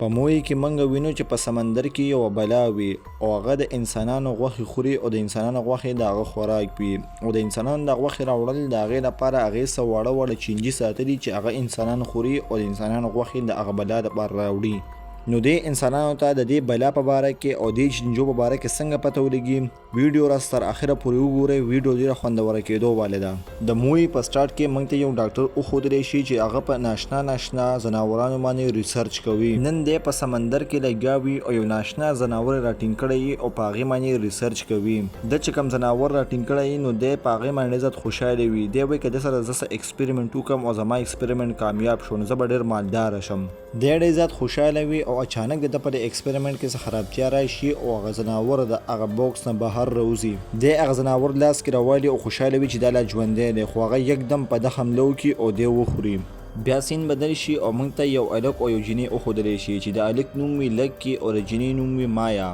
په موی کې منګه وینو چې په سمندر کې یو بلا وي او هغه د انسانانو غوښې خوري او د انسانانو غوښې د هغه خوراک وي او د انسانانو د غوښې راوړل د هغې لپاره هغې څه واړه واړه چینجي ساتلي چې هغه انسانان خوري او د انسانانو غوښې د هغه بلا لپاره راوړي. نو دې انسانانو ته د دې بلا په باره کې او دې چینجو په باره کې څنګه پته ولګي ویډیو راس تر اخره پورې وګورئ. ویډیو ډېره خوندوره کېدو واله ده. د موی په سټارټ کې موږ ته یو ډاکټر وښودلی شي چې هغه په ناشنا ځناورانو باندې ریسرچ کوي. نن دی په سمندر کې لګیا وي او یو ناشنا ځناور راټینګ کړی او په هغې باندې ریسرچ کوي. د چې کوم ځناور راټینګ کړی نو دی په هغې باندې زیات خوشحاله وي. دی وایي که د سره زه څه ایکسپریمنټ وکړم او زما ایکسپریمنټ کامیاب شو نو زه به ډېر مالداره شم. دی ډېر زیات خوشحاله وي او اچانک د په ایکسپریمنټ کې څه خرابتیا راشي او هغه ځناور د هغه باکس نه بهر راوځي. دی هغه ځناور لاس کې راوالي او خوشحاله وي چې دا لا ژوندی دی خو هغه یکدم په ده حمله وکړي او دی وخوري. بیا سین بدل شي او موږ ته یو الک او یو جینۍ وښودلی شي چې د الک نوم وي لکي او د جینۍ نوم وي مایا.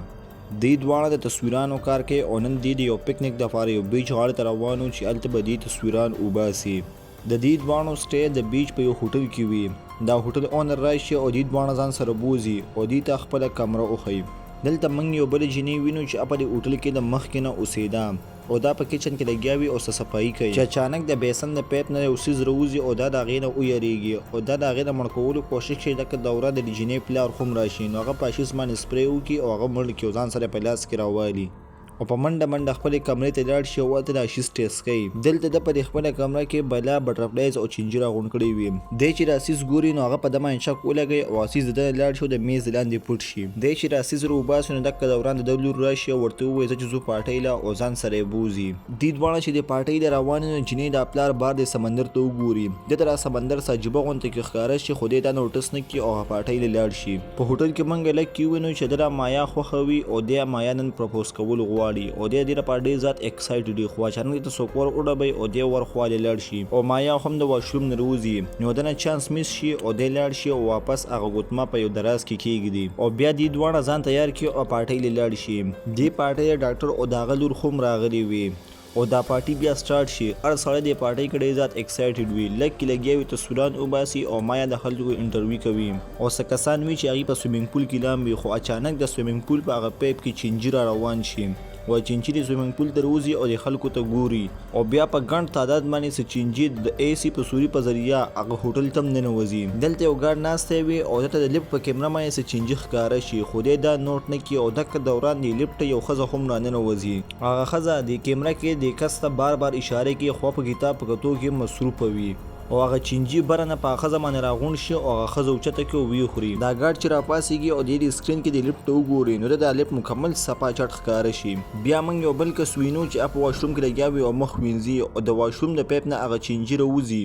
دوی دواړه د تصویرانو کار کوي او نن دوی د یو پکنیک دپاره یو بیچ غاړې ته روان وو چې هلته به دوی تصویران وباسي. د دې دواړو سټې د بیچ په یو هوټل کې وي. دا هوټل اونر راشي او دوی دواړه ځان سره بوځي او دوی ته خپله کمره وښیي. دلته موږ یو بله جینۍ وینو چې په دې هوټل کې د مخکې نه اوسېده او دا په کچن کې لګیا وي او څه صفایي کوي چې اچانک د بیسن د پیپ نه یو څیز راوځي او دا د هغې نه ویریږي او دا د هغې د مړ کولو کوشش کوي. لکه دوره د جینۍ پلار خو هم راشي نو هغه په اشیز باندې سپری وکړي او هغه مړ کړي او ځان سره په لاس کې راوالي او په منډه خپلې کمرې ته لاړ شي او هلته د اشیز ټیسټ کوي. دلته ده په دې خپله کمره کې بلا بټرفلایز او چینجي راغونډ کړي وي. دی چې د اشیز ګوري نو هغه په ده باندې شک ولګوي او اشیز د ده لاړ شي او د میز لاندې پټ شي. دی چې د اشیز راوباسي نو دقه دوران د ده لور راشي او ورته ووایي زه چې ځو پارټۍ له او ځان سره یې بوځي. دوی دواړه چې د پارټۍ له روان نو جینۍ د پلار بار د سمندر ته وګوري. ده ته را سمندر څه عجیبه غونته کې ښکاره شي خو دی دا نوټس نه کړي او هغه پارټۍ له لاړ شي. په هوټل کې موږ لکي وینو چې ده مایا خوښوي او دی مایا نن پروپوز کول غواړي او دی ډېره په ډېر زیات ایکسایټډ وي خو اچانک ته څوک ور وډبوي او دی ورخوا لاړ شي او مایا هم د واشروم نه راوځي نو د نه چانس میس شي او دی لاړ شي او واپس هغه ګوتمه په یو دراز کې کېږدي او بیا دې دواړه ځان تیار کړي او پارټۍ لاړ شي. دې پارټۍ ډاکټر او د هغه لور خو هم راغلي وي او دا پارټي بیا سټارټ شي. هر سړی د پارټۍ کې ډېر زیات ایکسایټډ وي. لږ کې لګیا وي تصویران وباسي او مایا د خلکو انټرویو کوي او څه کسان وي چې هغوی په سویمینګ پول کې لامبي خو اچانک د سویمینګ پول په هغه پیپ کې چینجي را روان شي و چینجي د سویمینګ پول ته راوځي او د خلکو ته ګوري او بیا په ګڼ تعداد باندې څه چینجي د اے سی په سوري په ذریعه هغه هوټل ته هم ننوځي. دلته یو ګارډ ناستی وي او دلته د لیفټ په کیمره باندې څه چینجي ښکاره شي خو دی دا نوټ نه کړي او دقه دوران د لیفټ یو ښځه هم راننوځي. هغه ښځه د کیمره کې د کس ته بار اشاره کوي خو په کتاب په کتو کې مصروفه وي او هغه چینجي بره نه په ښځه باندې راغونډ شي او هغه ښځه اوچته کړي او ویې خوري. دا ګارډ چې راپاڅېږي او د سکرین کې د لیفټ ته وګوري نو د لیفټ مکمل صفا چټ ښکاره شي. بیا موږ یو بل کس وینو چې په واشروم کې لګیا وي او مخ وینځي او د واشروم د پیپ نه هغه چینجي راوځي.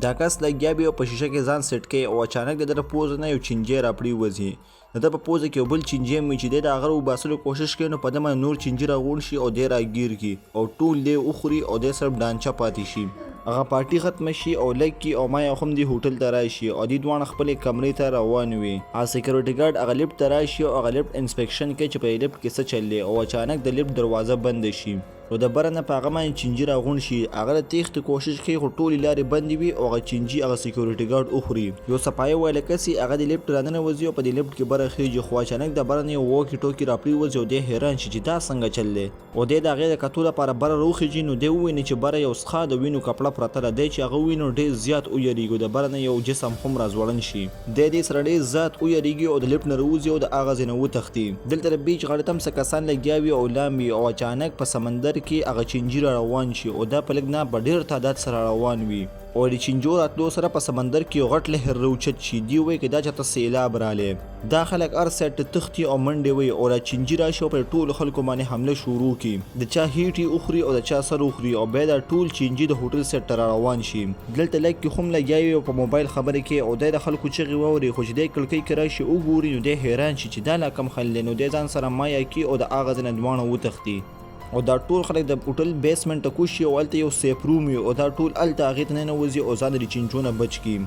دا کس لګیا وي او په شیشه کې ځان سیټ کوي او اچانک د ده پوز نه یو چینجی راپرېوځي. د ده په پوزه کې یو بل چینجی هم وي چې دی د هغه راوباسلو کوشش کوي نو په ده باندې نور چینجي راغونډ شي او دی راګیر کړي او ټول دی وخوري او دی صرف ډانچه پاتې شي. هغه پارټي ختمه شي او لکي او مایا هم دې هوټل ته راشي او دوی دواړه خپلې کمرې ته روان وي. سیکورټي ګارډ هغه لیفټ ته راشي او هغه لیفټ انسپیکشن کوي چې په لیفټ کې څه چل دی او اچانک د لیفټ دروازه بنده شي او د بره نه په هغه باندې چینجي راغونډ شي. هغه د تېښتې کوشش کوي خو ټولې لارې بندې وي او هغه چینجي هغه سیکورټي ګارډ وخوري. یو صفایي ویلی کس هغه د لیفټ راننوځي او په دې لیفټ کې بره خیږي خو اچانک د بره نه یو ووکي ټوکي راپرېوځي او دی حیران شي چې دا څنګه چل دی او دی د هغې د کتو لپاره بره راوخیږي نو دی وویني چې بره یو څښا د وینو کپړه پرته ده. دی چې هغه ووینو ډېر زیات ویریږي د بره نه یو جسم هم راځوړن شي. دی دې سره ډېر زیات ویریږي او د لیفټ نه راوځي او د هغه ځای نه وتښتي. دلته د بیچ غاړې ته هم څه کسان لګیا وي او لامبي او اچانک په سمندر کې هغه چینجي را روان شي او دا په لږ نه په ډېر تعداد سره روان وي او د چینجو راتلو سره په سمندر کې یو غټ لهر راوچت شي. دی وایي که دا چېرته سیلاب رالی. دا خلک هر سایډ ته تښتي او منډې وایي او دا چینجي راشي او پر ټولو خلکو باندې حمله شروع کړي. د چا هیټ یې وخوري او د چا سر وخوري او بیا دا ټول چینجي د هوټل سیټ ته را روان شي. دلته لږ کې هم لګیا وي او په موبایل خبرې کوي او دی د خلکو چغې واوري خو چې دی کړکۍ کې راشي وګوري نو دی حیران شي چې دا لا کم خل دی نو دی ځان سره مایا کړي او د هغه ځای نه دواړه وتښتي او دا ټول خلک د هوټل بیسمنټ ته کوز شي او هلته یو سیف روم وي او دا ټول هلته هغې ته ننوځي او ځان د چینجو نه بچ کړي.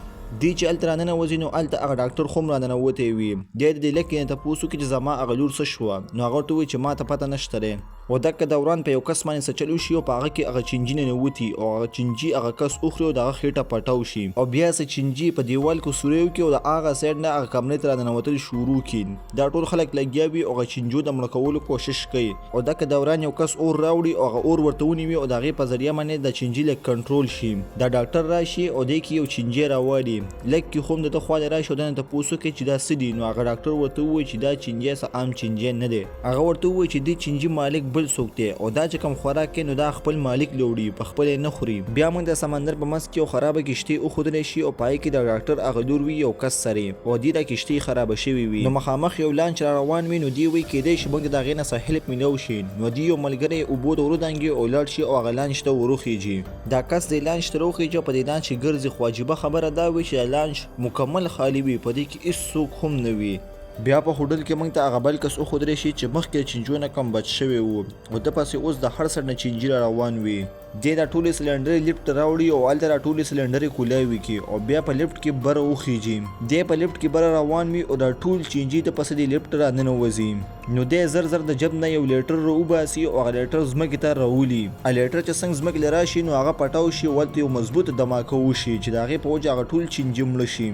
دی چې هلته راننوځي نو هلته هغه ډاکټر خو هم راننوتی وي. دی د دې لږ نه تپوس وکړي چې زما هغه لور څه شوه، نو هغه ورته ووایي چې ما ته پته نشته دی. او دغه دوران په یو کس باندې څه چلو شي او په هغه کې هغه چینجي ننوتي او هغه چینجي هغه کس وخوري او د هغه خېټه پټاو شي او بیا څه چینجي په دیوال کې سوری وکړي او د هغه سایډ نه هغه کمرې ته راننوتل شروع کړي. دا ټول خلک لګیا وي او هغه چینجو د مړه کولو کوشش کوي. او دغه دوران یو کس اور راوړي او هغه اور ورته ونیوي او د هغې په ذریعه باندې د چینجي لږ کنټرول شي. دا ډاکټر راشي او دی کې یو چینجی راوړي، لږ کې خو هم د ده خواله راشي او د نه تپوس وکړي چې دا څه دي. نو هغه ډاکټر ورته ووایي چې دا چینجی څه عام چینجی نه دی. هغه ورته ووایي چې دې چینجي مالک بل څوک دی او دا چې کوم خوراک کوي نو دا خپل مالک لوړي، په خپل نه خوري. بیا موږ د سمندر په منځ کې یو خرابه کشتۍ وښودلی شي او پای کې د ډاکټر هغه لور وي یو کس سره او دې دا کشتۍ خرابه شوې وي. نو مخامخ یو لانچ را روان وي، نو دی وایي کیدای شي موږ د هغې نه څه هیلپ میلاو شي. نو دی یو ملګری اوبو ته ورودانګي او لاړ شي او هغه لانچ ته وروخیږي. دا کس د لانچ ته راوخیږي او په دې لانچ کې ګرځي، خو عجیبه خبره دا وي چې د لانچ مکمل خالي وي، په دې کې هېڅوک هم نه وي. بیا په هوټل کې موږ ته هغه بل کس وښودلی شي چې مخکې د چینجو نه کم بچ شوی و او ده پسې اوس د هر سړ نه چینجي را روان وي. دی دا ټولې سلنډرې لفټ ته راوړي او هلته دا ټولې سلنډرې کولاوي کړي او بیا په لفټ کې بره وخیږي. دی په لفټ کې بره روان وي او دا ټول چینجي ته پسې د لفټ را ننوځي. نو دی زر زر د جب نه یو لیټر راوباسي او هغه لیټر ځمکې ته راولي. لیټر چې څنګه ځمکې له راشي نو هغه پټاو شي او هلته یو مضبوط دماکه وشي چې د هغې په وجه هغه ټول چینجي مړه شي.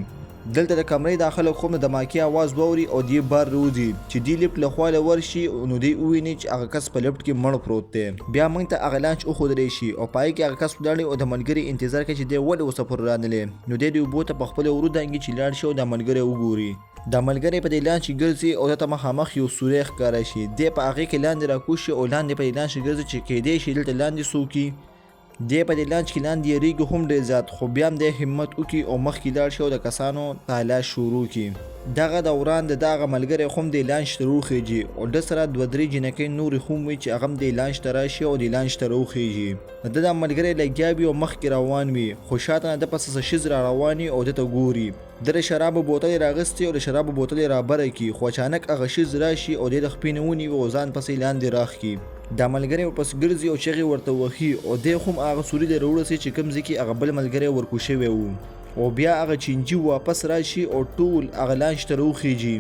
دلته د کمرې دا خلک خو د دماکې اواز واوري او دی بار روځي چې دی لفټ له خواله ورشي نو دی وویني چې هغه کس په لفټ کې مړ پروت دی. بیا موږ ته هغه لانچ وښودلی شي او پای کې هغه کس ولاړی او د ملګري انتظار کوي چې دی ولې اوسه پورې رانلی. نو دی اوبو ته په خپله ورودانګي چې لاړ شي او دا ملګری وګوري. دا ملګری په دې لانچ کې ګرځي او دته مخامخ یو سوری ښکاره شي. دی په هغې کې لاندې راکوشي او لاندې په دې لانچ کې ګرځي چې کیدای شي دلته لاندې څوک دی په دې لانچ کې لاندې یریږي هم ډېر زیات، خو بیا هم دی همت وکړي او مخکې لاړ شي او د کسانو تلاش شروع کړي. دغه دوران د دغه ملګری خو هم دې لانچ ته راوخیږي او ده سره دوه درې جینکۍ نورې خو هم وي چې هغه هم دې لانچ ته راشي او دې لانچ ته راوخیږي. د ده دا ملګری لګیا وي او مخکې روان وي، خو شاته نه ده پسې څه ښځې را روانې او ده ته ګوري. ده د شرابو بوتل یې راغستې او د شرابو بوتل یې رابره کړي، خو اچانک هغه ښځې راشي او دی د خپې نه ونیوي او ځان پسې لاندې راښ کړي. دا ملګری ورپسې ګرځي او چغې ورته وهي او دی خو هم هغه سوري ته راورسي چې کوم ځای کې هغه بل ملګری ورکو شوی و او بیا هغه چینجي واپس راشي او ټول هغه لانچ ته راوخیږي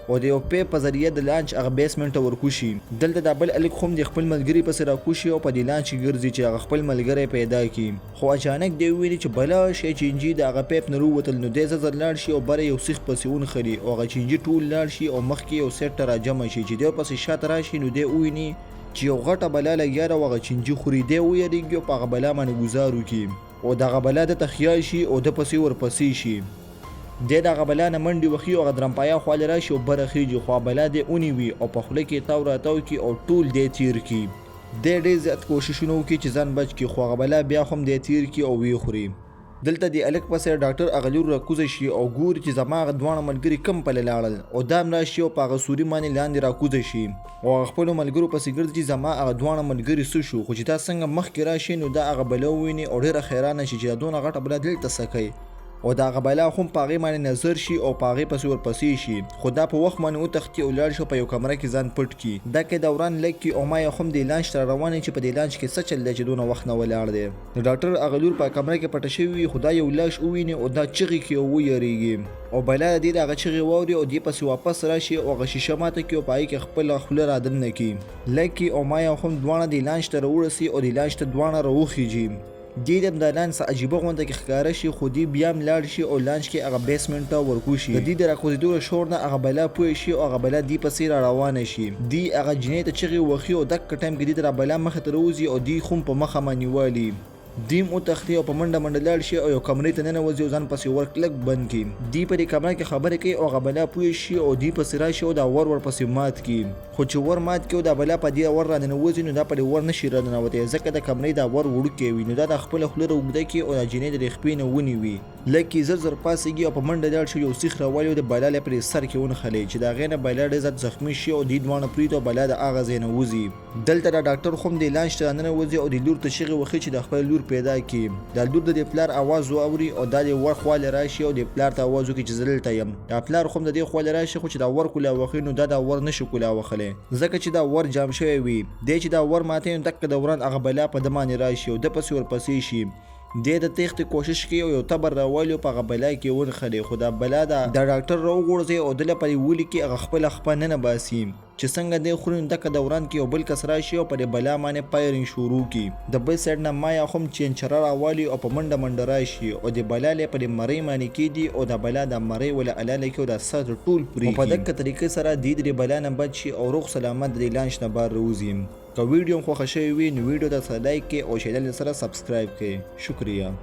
او د یو پیپ په ذریعه د لانچ هغه بیسمنټ ته ورکوشي. دلته دا بل هلک خو هم د خپل ملګري پسې راکوشي او په دې لانچ کې ګرځي چې هغه خپل ملګری پیدا کړي. خو اچانک دی وویني چې بلا شی چینجي د هغه پیپ نه راووتل. نو دی زر لاړ شي او بره یو سیخ پسې ونښلي او هغه چینجي ټول لاړ شي او مخکې یو سیټ ته راجمع شي چې دی ورپسې شاته راشي. نو دی وویني چې یو غټه بلا لګیا ده او هغه چینجي خوري. دی ویریږي او په هغه بلا باندې ګزار وکړي او دغه بلا ده ته خیال شي او ده پسې ورپسې شي. دی دغه بلا نه منډې وخي او هغه درمپایا خواله راشي او بره خیږي، خو بلا دی ونیوي او په خوله کې تاو راتاو کړي او ټول دی تیر کړي. دی ډېر زیات کوششونه وکړي چې ځان بچ کړي، خو هغه بلا بیا هم دی تیر کړي او ویې خوري. دلته د الک پسې ډاکټر هغه لور راکوزه شي او ګوري چې زما هغه دواړه ملګري کم پلې لاړل او دا هم راشي او په هغه سوري باندې لاندې راکوزه شي او هغه خپلو ملګرو پسې ګرځي چې زما هغه دواړه ملګري څه شو. خو چې دا څنګه مخکې راشي نو دا هغه بلا وویني او ډېره حیرانه شي چې دا دونه غټه بلا دلته څه کوي او د هغه بلا هم په هغې باندې نظر شي او په هغې پسې ورپسې شي. خو دا په وخت باندې وتښتي او لاړ شي په یو کمره کې ځان پټ کړي. دا کې دوران لږ کړي او ما یې هم دې لانچ ته روان چې په دې لانچ کې څه چل دی چې دونه وخت نه ولاړ دی. د ډاکټر هغه لور په کمره کې پټه شوې وي، خو دا یو لاش وویني او دا چغې کړي او ویریږي او بلا د دې د هغه چغې واوري او دې پسې واپس راشي او هغه شیشه ماته کړي او په هغې کې خپله خوله را دننه کړي. لږ کړي او ما یې هم دواړه دې لانچ ته راورسي او دې لانچ ته دواړه راوخیږي. دی د دا لانچ څه عجیبه غونډه کې ښکاره شي، خو دی بیا هم لاړ شي او لانچ کې هغه بیسمنټ ته ورکوشي. د دې د راکوزېدو له شور نه هغه بلا پوه شي او هغه بلا دی پسې را روانه شي. دی هغه جینۍ ته چغې وهي او دغه ټایم کې دی د بلا مخې ته راوځي او دی خو په مخه باندې والي. دیم وتښتي او په منډه منډه لاړ شي او یو کمرې ته ننوځي او ځان پسې ور کلک بند کړي. دی په دې کمره کې خبرې کوي او هغه بلا پوه شي او دی پسې راشي او دا ورپسې مات کړي. خو چې ور مات کړي او دا بلا په دې ور راننوځي نو دا په دې ور نشي راننوتی ځکه د کمرې دا ور وړوکی وي. نو دا د خپله خوله راوږده کړي او دا جینۍ د خپې نه ونیوي. لږ کې زر زر پاڅېږي او په منډه لاړ شي، یو سیخ راوالي او د بلا له پرې سر کې ونښلي چې د هغې نه بلا ډېر زیات زخمي شي او دې دواړه پرېږدي او بلا د هغه ځای نه وځي. دلته دا ډاکټر خو هم دې لانچ ته راننوځي او دې لور ته چغې وهي چې د خپل لور پیدا کړي. دا لور د دې پلار اواز واوري او دا د ور خواله راشي او د پلار ته اواز وکړي چې زه دلته یم. دا پلار خو هم د دې خواله راشي، خو چې دا ور کولا وخي نو دا ور نشي کولا وخلی ځکه چې دا ور جام شوی وي. دی چې دا ور ماتوي نو دقه دوران هغه بلا په ده باندې راشي او ده پسې ورپسې شي. دی د تېښتې کوشش کوي او یو تبر راولي او په هغه بلا کې ونښلي، خو دا بلا د ډاکټر راوغورځوي او ده لپاره یې ولیکي هغه خپله خپه ننباسي چې څنګه دی خوري نو دکه دوران کې یو بل کس راشي او په دې بلا باندې فایرینګ شروع کړي. د بل سایډ نه مایا هم چینچره راوالي او په منډه منډه راشي او د بلا لی په دې مرۍ باندې کېږدي او د بلا د مرۍ ولې الاله کړي او د سر ټول پرې کړي. په دقه طریقې سره دی د بلا نه بچ شي او روغ سلامت د لانچ نه بار راوځي. که ویډیو خوښه شوې وي نو ویډیو ته لایک کړئ او چینل سره سبسکرایب کړئ. شکریه.